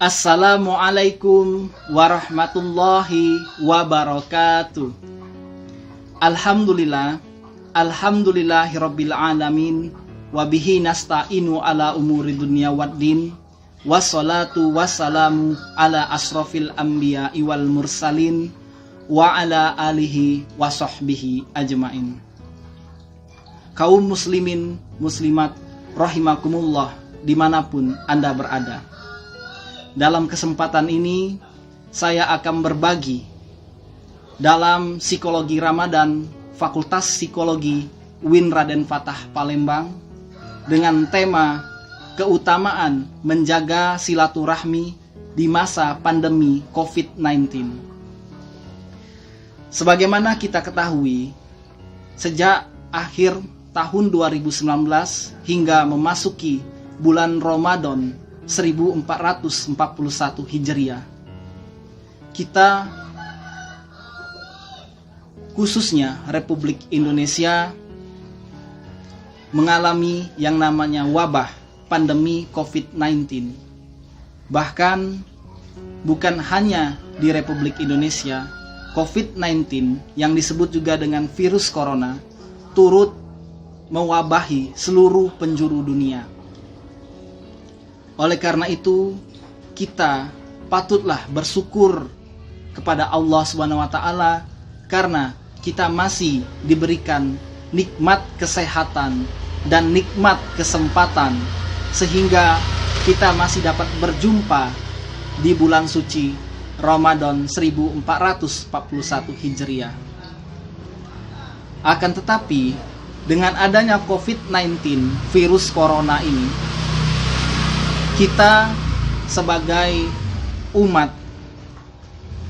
Assalamualaikum warahmatullahi wabarakatuh. Alhamdulillahirabbil alamin wa bihi nasta'inu ala umuri dunya waddin. Wassalatu wassalamu ala asrofil anbiya'i wal mursalin wa ala alihi wa sahbihi ajmain. Kaum muslimin muslimat rahimakumullah dimanapun Anda berada. Dalam kesempatan ini saya akan berbagi dalam Psikologi Ramadan Fakultas Psikologi UIN Raden Fatah Palembang dengan tema keutamaan menjaga silaturahmi di masa pandemi COVID-19. Sebagaimana kita ketahui, sejak akhir tahun 2019 hingga memasuki bulan Ramadan 1441 Hijriah, kita khususnya Republik Indonesia mengalami yang namanya wabah pandemi COVID-19. Bahkan bukan hanya di Republik Indonesia, COVID-19 yang disebut juga dengan virus corona turut mewabahi seluruh penjuru dunia. Oleh karena itu, kita patutlah bersyukur kepada Allah SWT karena kita masih diberikan nikmat kesehatan dan nikmat kesempatan sehingga kita masih dapat berjumpa di bulan suci Ramadan 1441 Hijriah. Akan tetapi, dengan adanya COVID-19 virus corona ini, kita sebagai umat,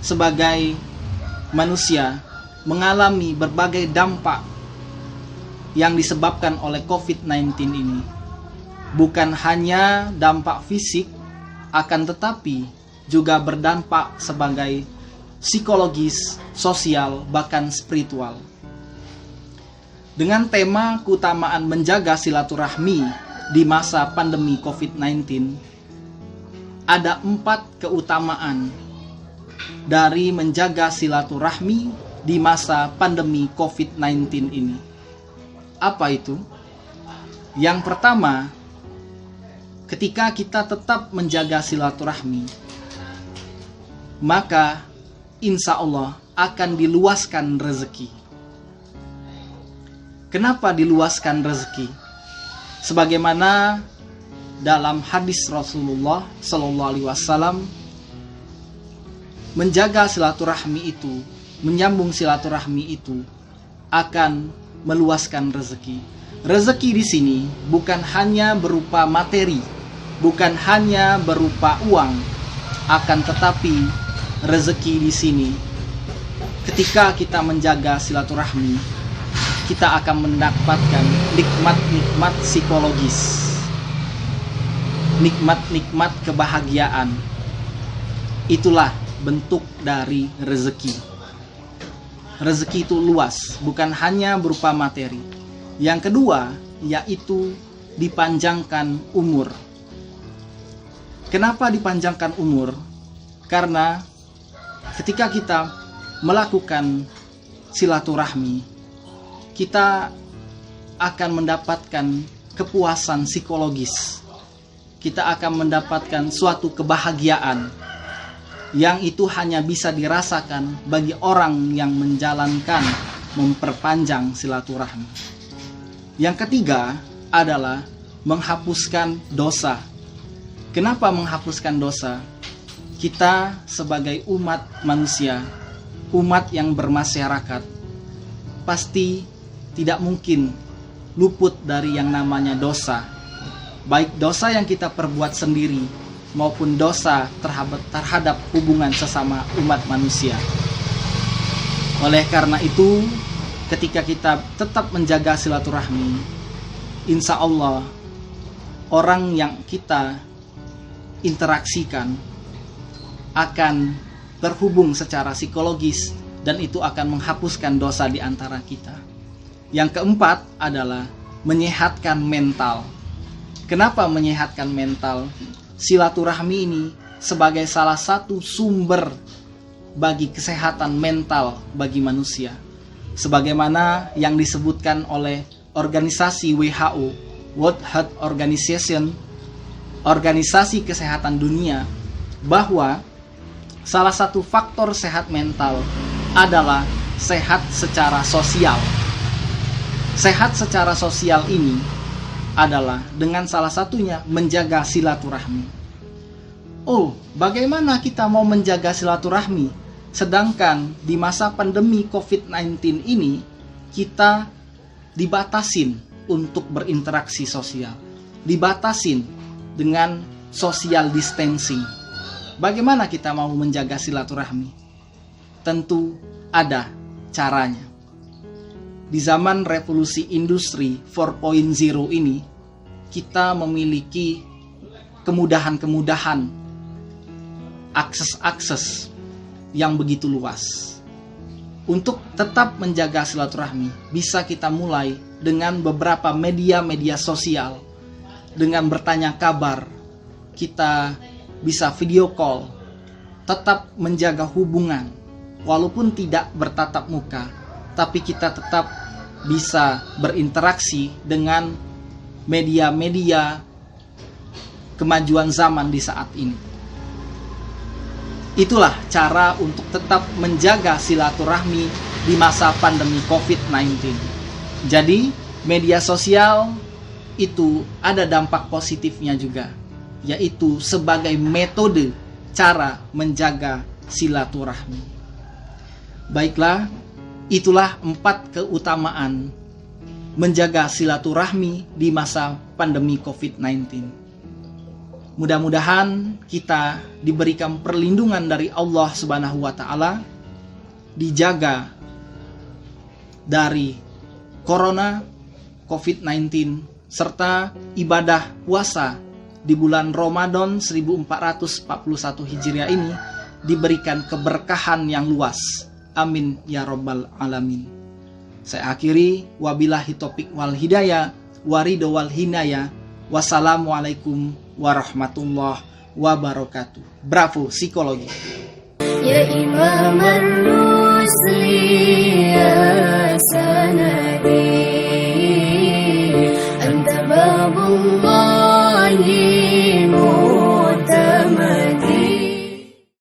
sebagai manusia mengalami berbagai dampak yang disebabkan oleh COVID-19 ini. Bukan hanya dampak fisik, akan tetapi juga berdampak sebagai psikologis, sosial, bahkan spiritual. Dengan tema keutamaan menjaga silaturahmi di masa pandemi COVID-19, ada 4 keutamaan dari menjaga silaturahmi di masa pandemi COVID-19 ini. Apa itu? Yang pertama, ketika kita tetap menjaga silaturahmi, maka insya Allah akan diluaskan rezeki. Kenapa diluaskan rezeki? Sebagaimana dalam hadis Rasulullah Sallallahu Alaihi Wasallam, menjaga silaturahmi itu, menyambung silaturahmi itu akan meluaskan rezeki. Rezeki di sini bukan hanya berupa materi, bukan hanya berupa uang, akan tetapi rezeki di sini ketika kita menjaga silaturahmi, kita akan mendapatkan nikmat-nikmat psikologis, nikmat-nikmat kebahagiaan. Itulah bentuk dari rezeki. Rezeki itu luas, bukan hanya berupa materi. Yang kedua, yaitu dipanjangkan umur. Kenapa dipanjangkan umur? Karena ketika kita melakukan silaturahmi, kita akan mendapatkan kepuasan psikologis. Kita akan mendapatkan suatu kebahagiaan yang itu hanya bisa dirasakan bagi orang yang menjalankan, memperpanjang silaturahmi. Yang ketiga adalah menghapuskan dosa. Kenapa menghapuskan dosa? Kita sebagai umat manusia, umat yang bermasyarakat, pasti tidak mungkin luput dari yang namanya dosa. Baik dosa yang kita perbuat sendiri maupun dosa terhadap hubungan sesama umat manusia. Oleh karena itu, ketika kita tetap menjaga silaturahmi, insya Allah orang yang kita interaksikan akan terhubung secara psikologis dan itu akan menghapuskan dosa di antara kita. Yang keempat adalah menyehatkan mental. Kenapa menyehatkan mental? Silaturahmi ini sebagai salah satu sumber bagi kesehatan mental bagi manusia. Sebagaimana yang disebutkan oleh organisasi WHO, World Health Organization, organisasi kesehatan dunia, bahwa salah satu faktor sehat mental adalah sehat secara sosial. Sehat secara sosial ini adalah dengan salah satunya menjaga silaturahmi. Oh, bagaimana kita mau menjaga silaturahmi? Sedangkan di masa pandemi COVID-19 ini, kita dibatasin untuk berinteraksi sosial. Dibatasin dengan social distancing. Bagaimana kita mau menjaga silaturahmi? Tentu ada caranya. Di zaman revolusi industri 4.0 ini, kita memiliki kemudahan-kemudahan, akses-akses yang begitu luas. Untuk tetap menjaga silaturahmi, bisa kita mulai dengan beberapa media-media sosial. Dengan bertanya kabar, kita bisa video call, tetap menjaga hubungan. Walaupun tidak bertatap muka, tapi kita tetap bisa berinteraksi dengan media-media kemajuan zaman di saat ini. Itulah cara untuk tetap menjaga silaturahmi di masa pandemi COVID-19. Jadi, media sosial itu ada dampak positifnya juga, yaitu sebagai metode cara menjaga silaturahmi. Baiklah, itulah 4 keutamaan menjaga silaturahmi di masa pandemi COVID-19. Mudah-mudahan kita diberikan perlindungan dari Allah Subhanahu wa Ta'ala, dijaga dari corona, COVID-19, serta ibadah puasa di bulan Ramadan 1441 Hijriah ini diberikan keberkahan yang luas. Amin ya rabbal alamin. Saya akhiri, wabillahi taufiq wal hidayah, warido wal hinayah. Wassalamualaikum warahmatullahi wabarakatuh. Bravo psikologi. Ya Imam ar-Rusli ya sanadi, anta babullahi mu'tamadi.